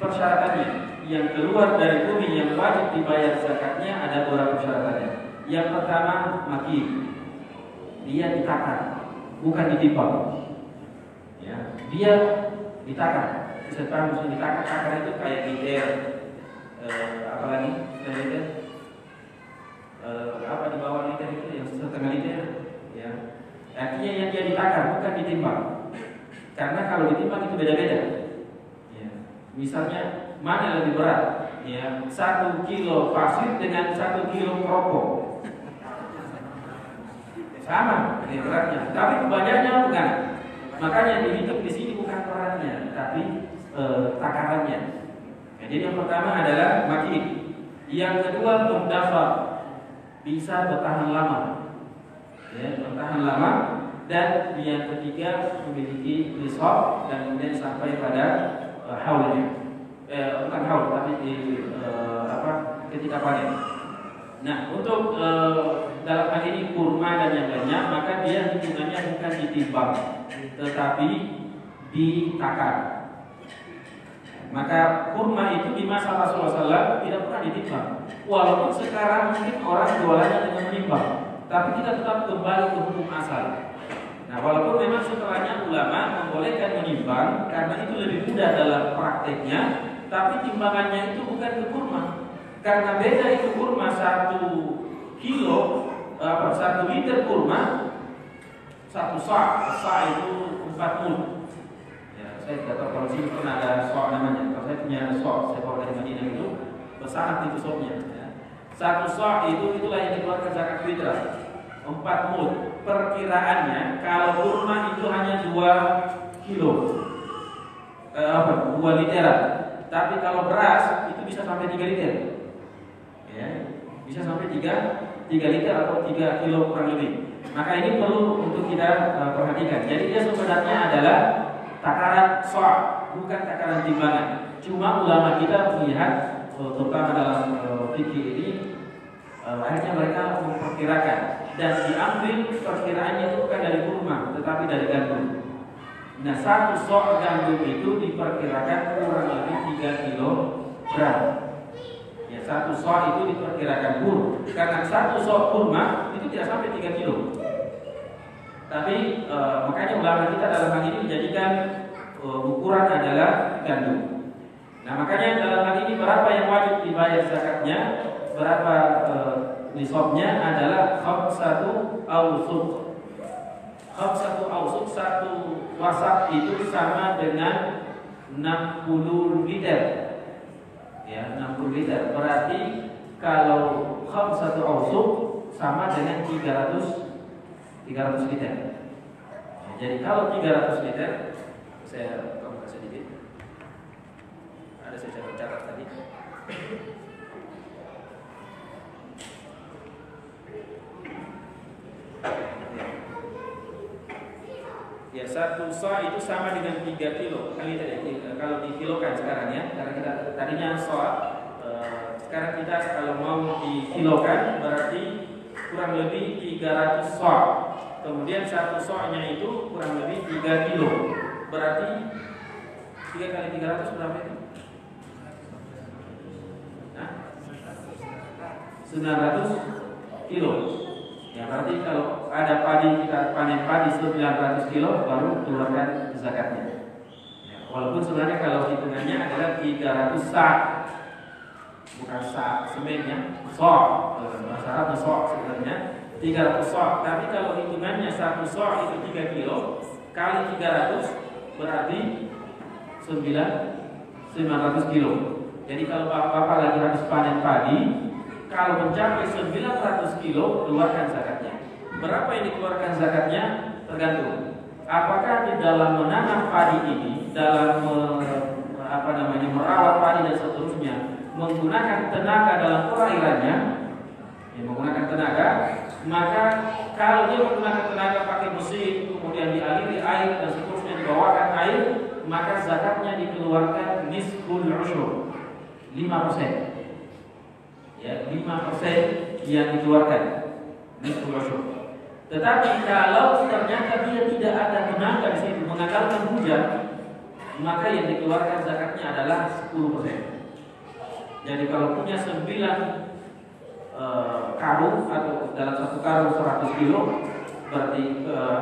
persyaratannya. Yang keluar dari bumi yang wajib dibayar zakatnya ada beberapa persyaratannya. Yang pertama, maki. Dia ditakar, bukan ditimbang. Ya, dia ditakar. Serta musuh ditakar. Takar itu kayak liter, apalagi liter, apa di bawah liter itu yang setengah liter. Ya, artinya yang dia ditakar, bukan ditimbang. Karena kalau ditimbang itu beda-beda. Ya, misalnya mana lebih berat? Ya, 1 kilo pasir dengan 1 kilo keropok. Sama ini beratnya, tapi kebanyakannya bukan. Makanya dihitung di sini bukan beratnya, tapi takarannya. Ya, jadi yang pertama adalah maki. Yang kedua mudafar, bisa bertahan lama. Ya, bertahan lama. Dan yang ketiga memiliki nisab dan kemudian sampai pada haulnya. Bukan haul, tapi ketika panen. Nah, untuk dalam hal ini kurma dan yang lainnya, maka dia hitungannya bukan ditimbang, tetapi ditakar. Maka kurma itu di masa Rasulullah SAW tidak pernah ditimbang. Walaupun sekarang mungkin orang jualannya dengan menimbang, tapi kita tetap kembali ke hukum asal. Nah, walaupun memang setelahnya ulama membolehkan menimbang karena itu lebih mudah dalam prakteknya, tapi timbangannya itu bukan ke kurma. Karena beda itu kurma 1 kilo, 1 liter kurma, 1 sa' itu 4 mud. Ya, saya tidak tahu kalau sini pun ada sa' namanya. Kalau saya punya sa', saya bawa dari Madinah itu besar itu sa'-nya. Ya. 1 sa' itulah yang dikeluarkan zakat fitrah. 4 mud. Perkiraannya kalau kurma itu hanya 2 kilo, 2 literan. Tapi kalau beras itu bisa sampai 3 liter. Ya, bisa sampai 3 liter atau 3 kilo kurang lebih. Maka ini perlu untuk kita perhatikan. Jadi dia sebenarnya adalah takaran sa', bukan takaran timbangan. Cuma ulama kita melihat, terutama dalam fikih ini, akhirnya mereka memperkirakan dan diambil perkiraannya itu bukan dari kurma, tetapi dari gandum. Nah, 1 sa' gandum itu diperkirakan kurang lebih 3 kilogram. 1 sa' itu diperkirakan bur. Karena 1 sa' kurma itu tidak sampai 3 kilo. Tapi makanya ulama kita dalam hal ini menjadikan ukuran adalah gandum. Nah, makanya dalam hal ini berapa yang wajib dibayar zakatnya, berapa nisabnya adalah khamsatu awsuq. Khamsatu awsuq, 1 wasak itu sama dengan 60 liter. Ya, 60 liter. Berarti kalau khamsatu awsuq sama dengan 300 liter. Ya, jadi kalau 300 liter, saya buka sedikit. Ada saya catat tadi. 1 sa' itu sama dengan 3 kilo. Kalau dikilokan sekarang ya, karena kita tadinya sa', sekarang kita kalau mau dikilokan berarti kurang lebih 300 sa'. Kemudian 1 sa'-nya itu kurang lebih 3 kilo. Berarti 3 kali 300 berapa itu? 900 kilo. Ya berarti kalau ada padi, kita panen padi 900 kilo baru keluarkan zakatnya. Ya, walaupun sebenarnya kalau hitungannya adalah 300 sa', bukan sa' semennya, sa', bahasa Arabnya sa' sebenarnya 300 sa'. Tapi kalau hitungannya 1 sa' itu 3 kilo kali 300 berarti 900 kilo. Jadi kalau bapak-bapak lagi habis panen padi, kalau mencapai 900 kilo keluarkan zakatnya. Berapa yang dikeluarkan zakatnya? Tergantung. Apakah di dalam menanam padi ini, dalam merawat padi dan seterusnya, menggunakan tenaga dalam perairannya, menggunakan tenaga, maka kalau dia menggunakan tenaga pakai mesin, kemudian dialiri air dan seterusnya dibawakan air, maka zakatnya dikeluarkan nisful usyur, 5%. Ya, 5% yang dikeluarkan nisful usyur. Tetapi kalau ternyata dia tidak ada tenaga di situ, mengandalkan hujan, maka yang dikeluarkan zakatnya adalah 10%. Jadi kalau punya 9 karung atau dalam 1 karung 100 kilo, berarti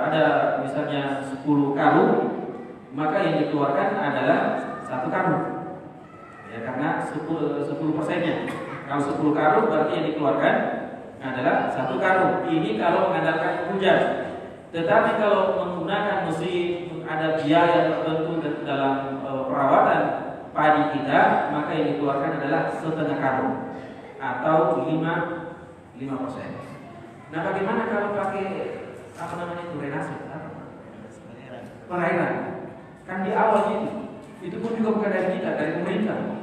ada misalnya 10 karung, maka yang dikeluarkan adalah 1 karung. Ya, karena 10%-nya. Kalau 10 karung berarti yang dikeluarkan adalah 1 karung. Ini kalau mengandalkan hujan. Tetapi kalau menggunakan mesin, ada biaya tertentu dalam perawatan padi kita, maka yang dikeluarkan adalah setengah karung atau 5%. Nah, bagaimana kalau pakai drainase? Perairan. Kan di awal itu pun juga bukan dari kita, dari pemerintah.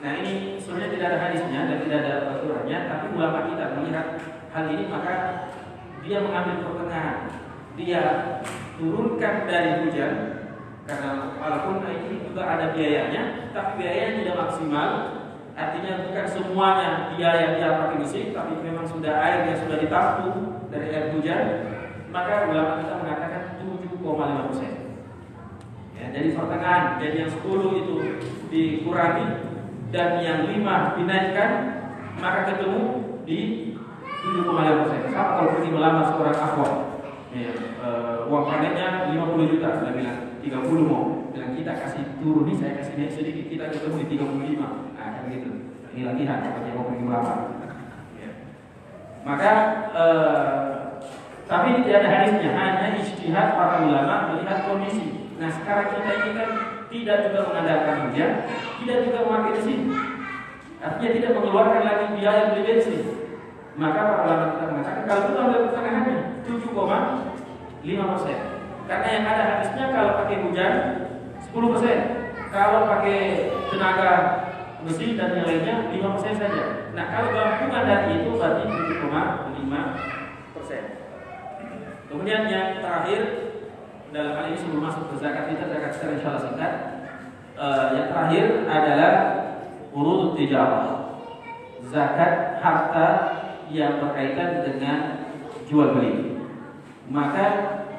Nah, ini sebenarnya tidak ada hadisnya dan tidak ada aturannya, tapi ulama kita melihat hal ini maka dia mengambil pertengahan. Dia turunkan dari hujan, karena walaupun ini juga ada biayanya, tapi biayanya tidak maksimal. Artinya bukan semuanya biaya dia pakai mesin, tapi memang sudah air yang sudah ditampung dari air hujan, maka ulama kita mengatakan 7,5%. Ya, dari pertengahan, jadi yang 10 itu dikurangi dan yang 5 dinaikkan, maka ketemu di 7,5%. Sama kalau pergi melamar seorang akhwat, ya, uang panennya 50 juta, dia bilang 30 mau, bilang kita kasih turun nih, saya kasih naik sedikit, kita ketemu di 35. Nah, kan gitu. Ini latihan, kalau mau pergi melamar. Ya. Maka tapi ini tidak ada hadisnya, hanya ijtihad para ulama melihat kondisi. Nah, sekarang kita ini kan tidak juga mengandalkan hujan, tidak juga memakai mesin. Artinya tidak mengeluarkan lagi biaya beli bensin. Maka para ulama kita mengatakan kalau itu ambil pertengahannya 7,5%. Karena yang ada hadisnya kalau pakai hujan 10%, kalau pakai tenaga mesin dan yang lainnya 5% saja. Nah, kalau gabungan dari itu berarti 7,5%. Kemudian yang terakhir dalam hal ini sebelum masuk ke zakat kita, zakat secara insyaallah singkat. Yang terakhir adalah urud tijarah, zakat harta yang berkaitan dengan jual beli. Maka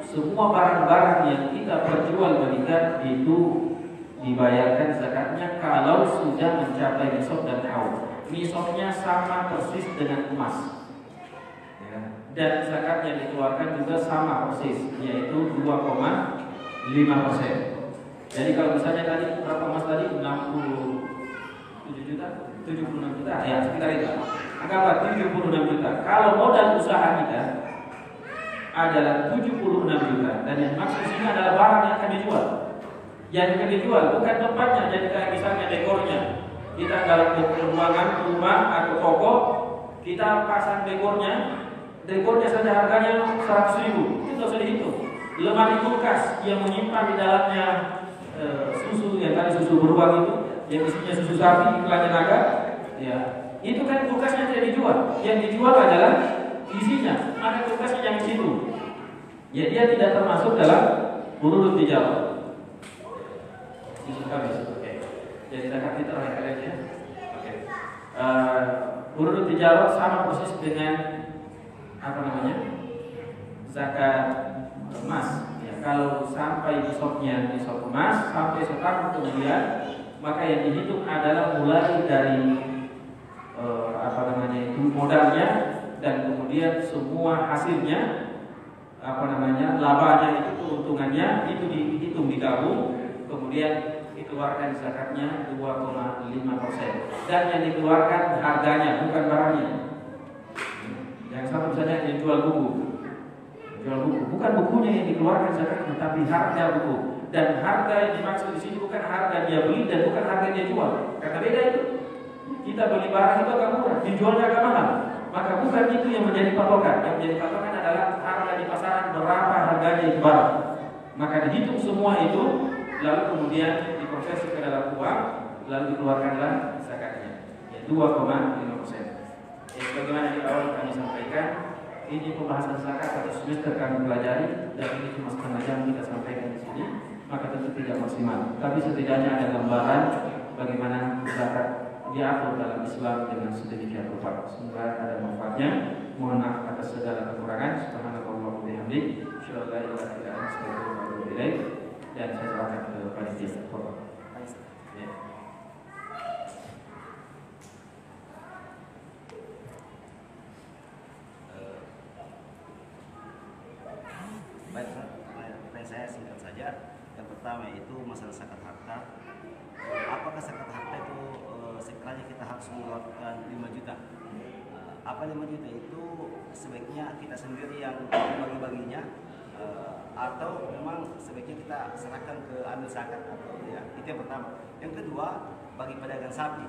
semua barang-barang yang kita perjualbelikan itu dibayarkan zakatnya kalau sudah mencapai nisab dan haul. Nisabnya sama persis dengan emas. Dan zakat yang dikeluarkan juga sama persis, yaitu 2,5%. Jadi kalau misalnya tadi berapa emas tadi? 67 juta, 76 juta, ya sekitar itu. Anggaplah 76 juta. Kalau modal usaha kita adalah 76 juta, dan yang maksud sini adalah barang yang akan dijual. Yang akan dijual bukan tempatnya, jadi kayak misalnya dekornya. Kita dalam ruangan rumah atau toko, kita pasang dekornya saja harganya 100.000, itu tidak usah dihitung. Lemari kulkas yang menyimpan di dalamnya susu, yang tadi susu beruang itu, yang isinya susu sapi, iklannya naga, ya, itu kan kulkasnya tidak dijual. Yang dijual adalah isinya, maka kulkasnya yang di situ. Ya, dia tidak termasuk dalam Urut dijawab. Yusuf habis. Oke. Jadi zakat fitrah yang kalian ya. Oke. Urut dijawab sama persis dengan apa namanya? Zakat emas. Ya, kalau sampai nisabnya nisab emas sampai setahun kemudian, maka yang dihitung adalah mulai dari apa namanya itu modalnya dan kemudian semua hasilnya apa namanya labanya itu keuntungannya itu dihitung digabung kemudian dikeluarkan zakatnya 2,5% dan yang dikeluarkan harganya bukan barangnya. Yang satu misalnya yang jual buku bukan bukunya yang dikeluarkan zakatnya tapi harga buku, dan harga yang dimaksud di sini bukan harga dia beli dan bukan harga dia jual, karena beda itu. Kita beli barang itu agak murah, dijualnya agak mahal, maka bukan itu yang menjadi patokan. Yang menjadi patokan adalah harga di pasaran berapa harganya itu barang. Maka dihitung semua itu, lalu kemudian diproses ke dalam uang, lalu dikeluarkanlah zakatnya. Ya, 2,5%. Sebagaimana di awal kami sampaikan, ini pembahasan zakat satu semester kami pelajari dan ini cuma setengah jam kita sampaikan di sini, maka tentu tidak maksimal. Tapi setidaknya ada gambaran bagaimana zakat diatur dalam Islam dengan sedemikian rupa. Semoga ada manfaatnya. Mohon maaf atas segala kekurangan. Subhanallah wa bihamdihi, asyhadu an la ilaha illa anta, astaghfiruka wa atubu ilaik. Dan saya serahkan ke panitia. Ya. Baik, pertanyaan saya singkat saja. Yang pertama itu masalah zakat harta. Apakah zakat harta itu sekiranya kita harus mengeluarkan 5 juta? Apa 5 juta itu sebaiknya kita sendiri yang membagi-baginya, atau memang sebaiknya kita serahkan ke amil zakat atau ya? Itu yang pertama. Yang kedua, bagi pedagang sapi,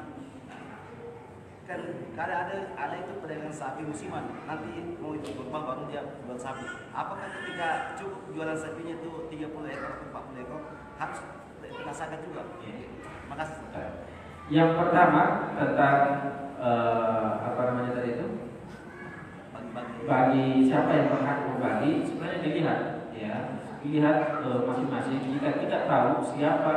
kan ada itu pedagang sapi musiman, nanti mau itu berubah baru dia jual sapi. Apakah ketika cukup jualan sapinya itu 30 ekor atau 40 ekor harus kena zakat juga? Terima kasih. Yang pertama tentang apa namanya tadi itu, bagi siapa yang berhak berbagi, sebenarnya dilihat masing-masing. Jika kita tahu siapa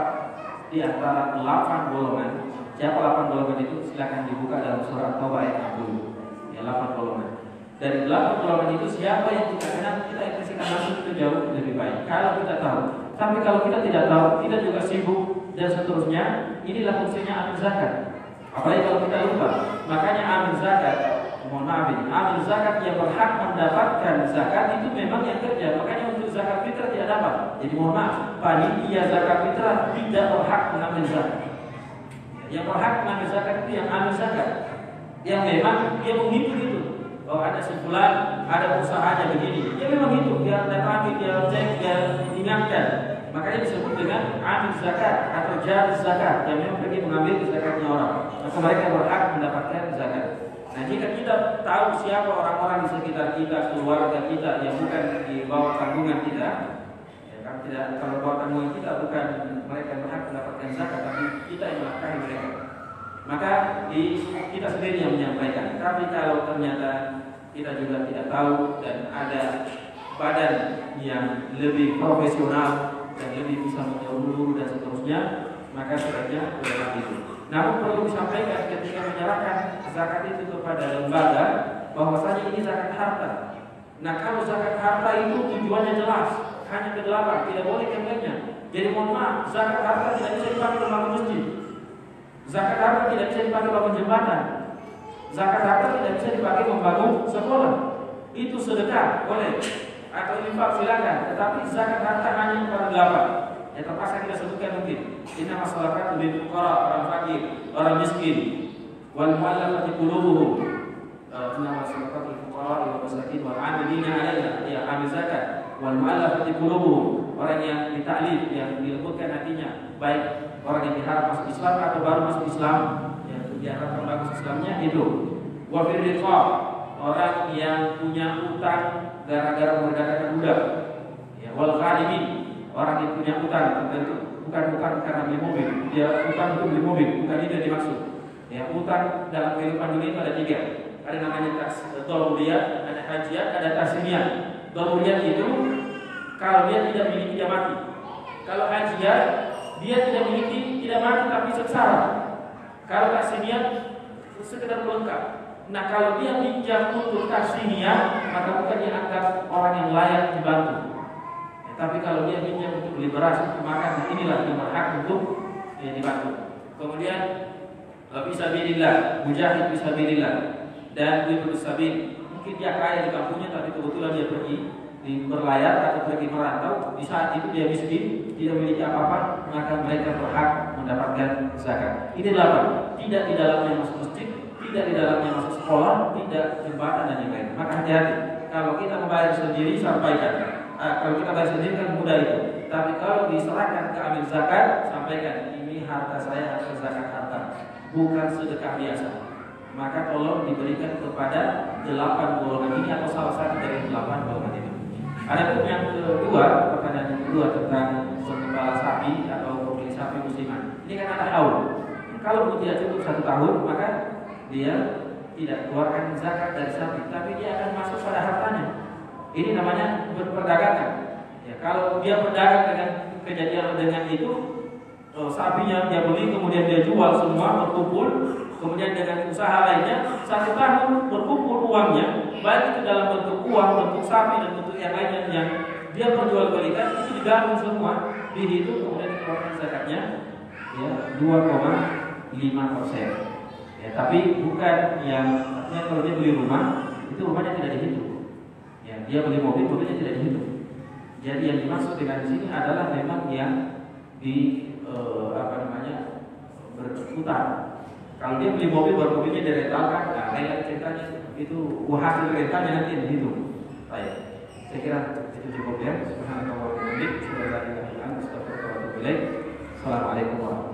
di antara 8 golongan, siapa 8 golongan itu, silakan dibuka dalam surat Taubah ayat 60. Ya, 8 golongan. Dari 8 golongan itu siapa yang kita kenal, kita ekspresikan langsung, itu jauh lebih baik kalau kita tahu. Tapi kalau kita tidak tahu, kita juga sibuk dan seterusnya, inilah fungsinya amil zakat. Apalagi kalau kita lupa. Makanya amil zakat, mohon maaf ini, amil zakat yang berhak mendapatkan zakat itu memang yang kerja. Makanya untuk zakat fitrah tidak dapat. Jadi mohon maaf, panitia zakat fitrah tidak berhak mengambil zakat. Yang berhak mengambil zakat itu yang amil zakat, yang memang dia menghitung itu. Oh, ada sebulan, ada usahanya begini. Dia memang hitung, dia dapat, dia cek, dia ingatkan. Makanya disebut dengan amil zakat atau jari zakat, yang memang pergi mengambil zakatnya orang. Maka mereka berhak mendapatkan zakat. Nah, jika kita tahu siapa orang-orang di sekitar kita, keluarga kita yang bukan di bawah tanggungan kita, ya, kan tidak, kalau bawah tanggungan kita bukan mereka yang berhak mendapatkan zakat, tapi kita yang melangkahi mereka. Maka kita sendiri yang menyampaikan. Tapi kalau ternyata kita juga tidak tahu dan ada badan yang lebih profesional dan lebih bisa menyeluruh dan seterusnya, maka sebaiknya berlaku itu. Namun perlu disampaikan ketika menyerahkan zakat itu kepada lembaga, bahwasanya ini zakat harta. Nah, kalau zakat harta itu tujuannya jelas, hanya ke 8, tidak boleh yang lainnya. Jadi mohon maaf, zakat harta tidak bisa dipakai membangun masjid. Zakat harta tidak bisa dipakai membangun jembatan. Zakat harta tidak bisa dipakai membangun sekolah. Itu sedekah boleh, atau infak silakan. Tetapi zakat harta hanya kepada 8. Ya terpaksa kita sebutkan mungkin. Inna masyarakat lil fuqara, orang fakir, orang miskin, wal mu'allafati qulubuhum. Inna masyarakat lil fuqara wal masakin wal 'amilina 'alaiha, ya amil zakat. Wal mu'allafati qulubuhum, orang yang ditaklif, yang dilembutkan hatinya, baik orang yang diharap masuk Islam atau baru masuk Islam, yang diharapkan bagus Islamnya itu. Wa fir riqab, orang yang punya utang gara-gara merdekakan budak. Ya, wal ghalimin, orang yang punya utang tentu bukan karena beli mobil, dia utang untuk beli mobil, bukan itu yang dimaksud. Ya, utang dalam kehidupan dunia itu ada 3. Ada namanya daruriyat, ada hajiat, ada tasmiyah. Daruriyat itu kalau dia tidak memiliki dia mati. Kalau hajian, dia tidak mati tapi sengsara. Kalau kasihnya sekedar pelengkap. Nah, kalau dia pinjam untuk kasihnya, maka bukan dianggap orang yang layak dibantu. Tapi kalau dia pinjam untuk beli beras, maka inilah yang berhak untuk dibantu. Kemudian fisabilillah, mujahid fisabilillah, dan ibnu sabil. Mungkin dia kaya di kampungnya, tapi kebetulan dia pergi di berlayar atau pergi merantau. Di saat itu dia miskin, tidak memiliki apa-apa, maka mereka berhak mendapatkan zakat. Ini 8. Tidak di dalamnya masuk masjid, tidak di dalamnya masuk sekolah, tidak jembatan dan yang lain. Maka hati-hati. Kalau kita membayar sendiri, sampaikan. Kalau kita bayar sendiri kan mudah itu. Tapi kalau diserahkan ke amil zakat, sampaikan, ini harta saya atau zakat harta, bukan sedekah biasa. Maka tolong diberikan kepada 8 golongan ini atau salah satu dari 8 golongan itu. Ada pun yang kedua, pertanyaan yang kedua tentang penggembala sapi atau pemilik sapi musiman. Ini kan ada haul. Kalau tidak cukup 1 tahun, maka dia tidak keluarkan zakat dari sapi, tapi dia akan masuk pada hartanya. Ini namanya berperdagangan. Ya, kalau dia berdagang dengan kejadian dengan itu, sapinya dia beli kemudian dia jual semua berkumpul, kemudian dengan usaha lainnya 1 tahun berkumpul uangnya, baik itu dalam bentuk uang, bentuk sapi dan bentuk yang lainnya yang dia perjualbelikan, itu digabung semua, dihitung kemudian dikeluarkan zakatnya ya 2,5%. Ya, tapi bukan yang artinya kalau dia beli rumah, itu rumahnya tidak dihitung. Ya, dia beli mobil, mobilnya tidak dihitung. Jadi yang dimaksud dengan sini adalah memang yang berputar. Kalau dia beli mobil, baru mobilnya direntalkan, nah kayak ceritanya itu hasil rentalnya nanti yang dihitung. Baik, saya kira itu cukup ya. Subhanallah wa bihamdihi, Assalamualaikum warahmatullahi wabarakatuh.